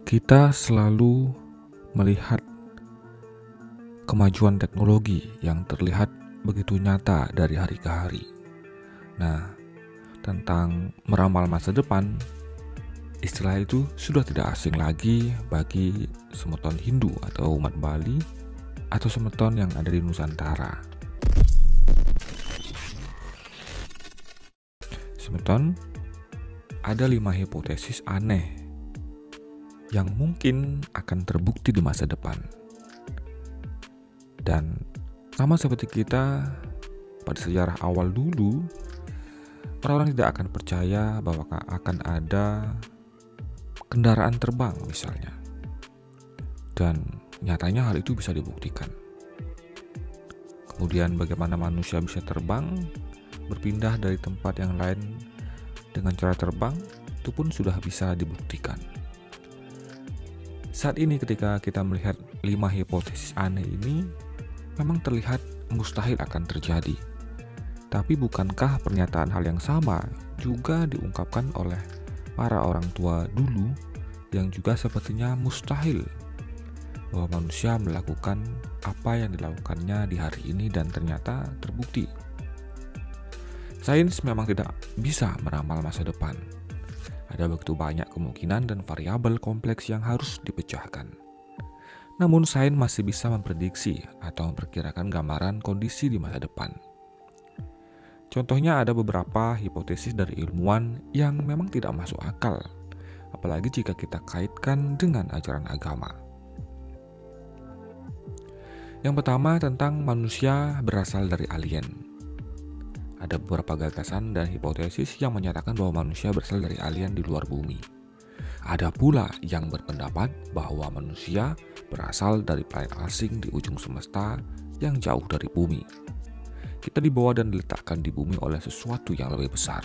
Kita selalu melihat kemajuan teknologi yang terlihat begitu nyata dari hari ke hari. Nah, tentang meramal masa depan, istilah itu sudah tidak asing lagi bagi semeton Hindu atau umat Bali atau semeton yang ada di Nusantara. Semeton, ada 5 hipotesis aneh yang mungkin akan terbukti di masa depan. Dan sama seperti kita pada sejarah awal dulu, orang-orang tidak akan percaya bahwa akan ada kendaraan terbang misalnya. Dan nyatanya hal itu bisa dibuktikan. Kemudian bagaimana manusia bisa terbang, berpindah dari tempat yang lain dengan cara terbang, itu pun sudah bisa dibuktikan. Saat ini ketika kita melihat 5 hipotesis aneh ini, memang terlihat mustahil akan terjadi. Tapi bukankah pernyataan hal yang sama juga diungkapkan oleh para orang tua dulu yang juga sepertinya mustahil bahwa manusia melakukan apa yang dilakukannya di hari ini dan ternyata terbukti. Sains memang tidak bisa meramal masa depan. Ada begitu banyak kemungkinan dan variabel kompleks yang harus dipecahkan. Namun sains masih bisa memprediksi atau memperkirakan gambaran kondisi di masa depan. Contohnya ada beberapa hipotesis dari ilmuwan yang memang tidak masuk akal, apalagi jika kita kaitkan dengan ajaran agama. Yang pertama tentang manusia berasal dari alien. Ada beberapa gagasan dan hipotesis yang menyatakan bahwa manusia berasal dari alien di luar bumi. Ada pula yang berpendapat bahwa manusia berasal dari planet asing di ujung semesta yang jauh dari bumi. Kita dibawa dan diletakkan di bumi oleh sesuatu yang lebih besar.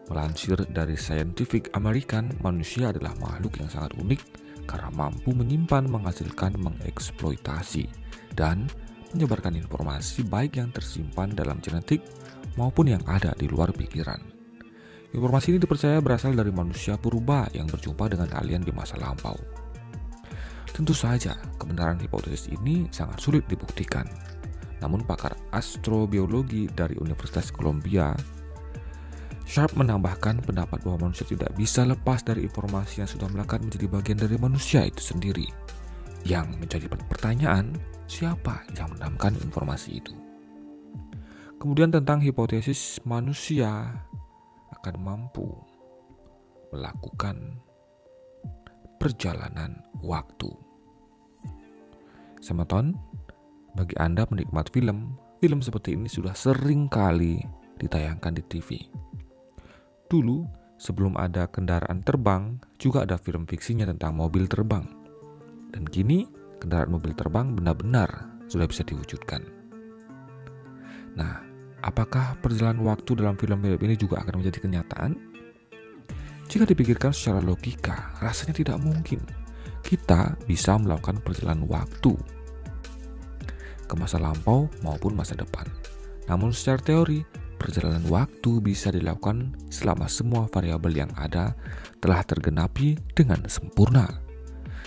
Melansir dari Scientific American, manusia adalah makhluk yang sangat unik karena mampu menyimpan, menghasilkan, mengeksploitasi, dan menyebarkan informasi baik yang tersimpan dalam genetik maupun yang ada di luar pikiran. Informasi ini dipercaya berasal dari manusia purba yang berjumpa dengan alien di masa lampau. Tentu saja, kebenaran hipotesis ini sangat sulit dibuktikan. Namun pakar astrobiologi dari Universitas Columbia, Sharp, menambahkan pendapat bahwa manusia tidak bisa lepas dari informasi yang sudah melekat menjadi bagian dari manusia itu sendiri. Yang menjadi pertanyaan, siapa yang menanamkan informasi itu? Kemudian tentang hipotesis manusia akan mampu melakukan perjalanan waktu. Semeton, bagi Anda penikmat film seperti ini sudah sering kali ditayangkan di TV. Dulu, sebelum ada kendaraan terbang, juga ada film fiksinya tentang mobil terbang. Dan kini, kendaraan mobil terbang benar-benar sudah bisa diwujudkan. Nah, apakah perjalanan waktu dalam film-film ini juga akan menjadi kenyataan? Jika dipikirkan secara logika, rasanya tidak mungkin kita bisa melakukan perjalanan waktu ke masa lampau maupun masa depan. Namun secara teori, perjalanan waktu bisa dilakukan selama semua variabel yang ada telah tergenapi dengan sempurna.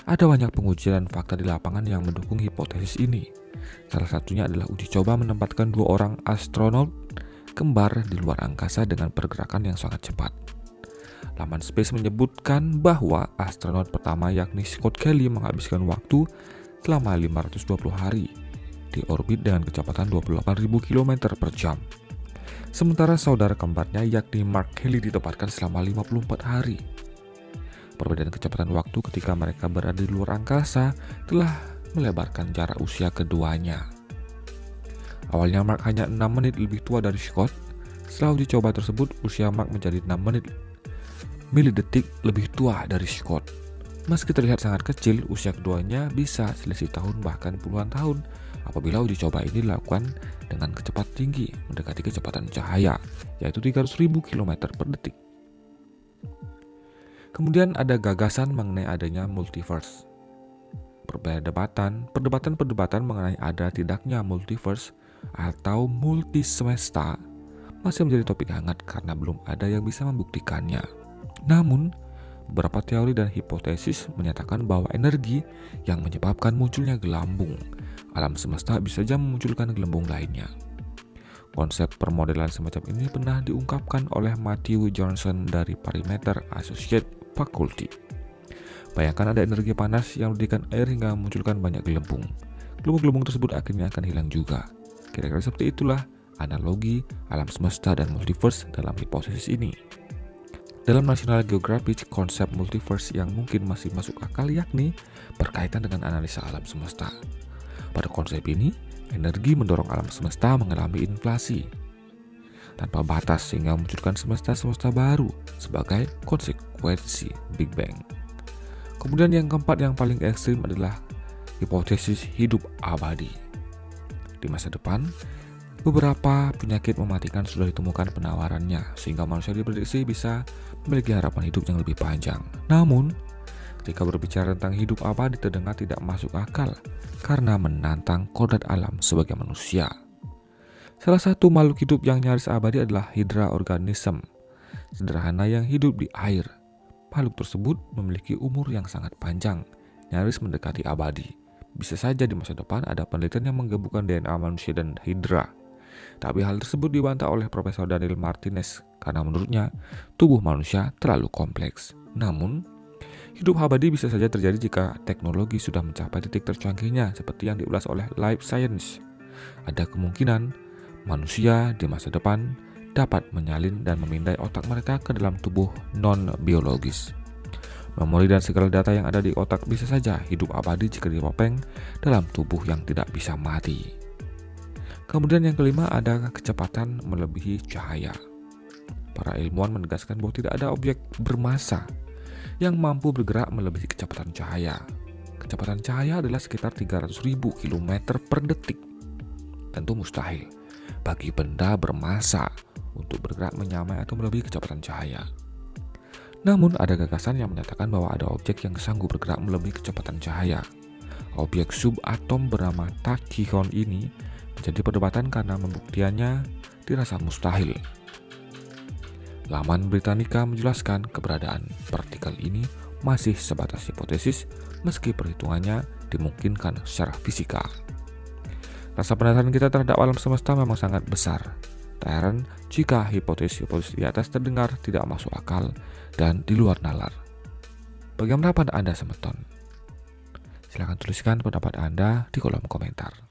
Ada banyak pengujian dan fakta di lapangan yang mendukung hipotesis ini. Salah satunya adalah uji coba menempatkan 2 orang astronot kembar di luar angkasa dengan pergerakan yang sangat cepat. Laman Space menyebutkan bahwa astronot pertama yakni Scott Kelly menghabiskan waktu selama 520 hari di orbit dengan kecepatan 28.000 km per jam. Sementara saudara kembarnya yakni Mark Kelly ditempatkan selama 54 hari. Perbedaan kecepatan waktu ketika mereka berada di luar angkasa telah melebarkan jarak usia keduanya. Awalnya Mark hanya 6 menit lebih tua dari Scott. Setelah uji coba tersebut, usia Mark menjadi 6 menit milidetik lebih tua dari Scott. Meski terlihat sangat kecil, usia keduanya bisa selisih tahun bahkan puluhan tahun apabila uji coba ini dilakukan dengan kecepatan tinggi mendekati kecepatan cahaya, yaitu 300.000 km per detik. Kemudian ada gagasan mengenai adanya multiverse. Perdebatan mengenai ada tidaknya multiverse atau multisemesta masih menjadi topik hangat karena belum ada yang bisa membuktikannya. Namun, beberapa teori dan hipotesis menyatakan bahwa energi yang menyebabkan munculnya gelembung alam semesta bisa saja memunculkan gelembung lainnya. Konsep permodelan semacam ini pernah diungkapkan oleh Matthew Johnson dari Perimeter Associates Faculty. Bayangkan ada energi panas yang mendidihkan air hingga memunculkan banyak gelembung. Gelembung-gelembung tersebut akhirnya akan hilang juga. Kira-kira seperti itulah analogi alam semesta dan multiverse dalam hipotesis ini. Dalam National Geographic, konsep multiverse yang mungkin masih masuk akal yakni berkaitan dengan analisa alam semesta. Pada konsep ini, energi mendorong alam semesta mengalami inflasi tanpa batas sehingga memunculkan semesta-semesta baru sebagai konsekuensi Big Bang. Kemudian yang keempat yang paling ekstrim adalah hipotesis hidup abadi. Di masa depan, beberapa penyakit mematikan sudah ditemukan penawarannya sehingga manusia diprediksi bisa memiliki harapan hidup yang lebih panjang. Namun, ketika berbicara tentang hidup abadi terdengar tidak masuk akal karena menantang kodrat alam sebagai manusia. Salah satu makhluk hidup yang nyaris abadi adalah Hydra organism, sederhana yang hidup di air. Makhluk tersebut memiliki umur yang sangat panjang, nyaris mendekati abadi. Bisa saja di masa depan ada penelitian yang menggabungkan DNA manusia dan Hydra. Tapi hal tersebut dibantah oleh Profesor Daniel Martinez karena menurutnya tubuh manusia terlalu kompleks. Namun, hidup abadi bisa saja terjadi jika teknologi sudah mencapai titik tercanggihnya seperti yang diulas oleh Life Science. Ada kemungkinan manusia di masa depan dapat menyalin dan memindai otak mereka ke dalam tubuh non-biologis. Memori dan segala data yang ada di otak bisa saja hidup abadi jika dipopeng dalam tubuh yang tidak bisa mati. Kemudian yang kelima ada kecepatan melebihi cahaya. Para ilmuwan menegaskan bahwa tidak ada objek bermassa yang mampu bergerak melebihi kecepatan cahaya. Kecepatan cahaya adalah sekitar 300.000 km per detik. Tentu mustahil bagi benda bermassa untuk bergerak menyamai atau melebihi kecepatan cahaya. Namun ada gagasan yang menyatakan bahwa ada objek yang sanggup bergerak melebihi kecepatan cahaya. Objek subatom bernama tachyon ini menjadi perdebatan karena pembuktiannya dirasa mustahil. Laman Britannica menjelaskan keberadaan partikel ini masih sebatas hipotesis meski perhitungannya dimungkinkan secara fisika. Rasa penasaran kita terhadap alam semesta memang sangat besar. Tak heran jika hipotesis-hipotesis di atas terdengar tidak masuk akal dan di luar nalar. Bagaimana pendapat Anda, Semeton? Silahkan tuliskan pendapat Anda di kolom komentar.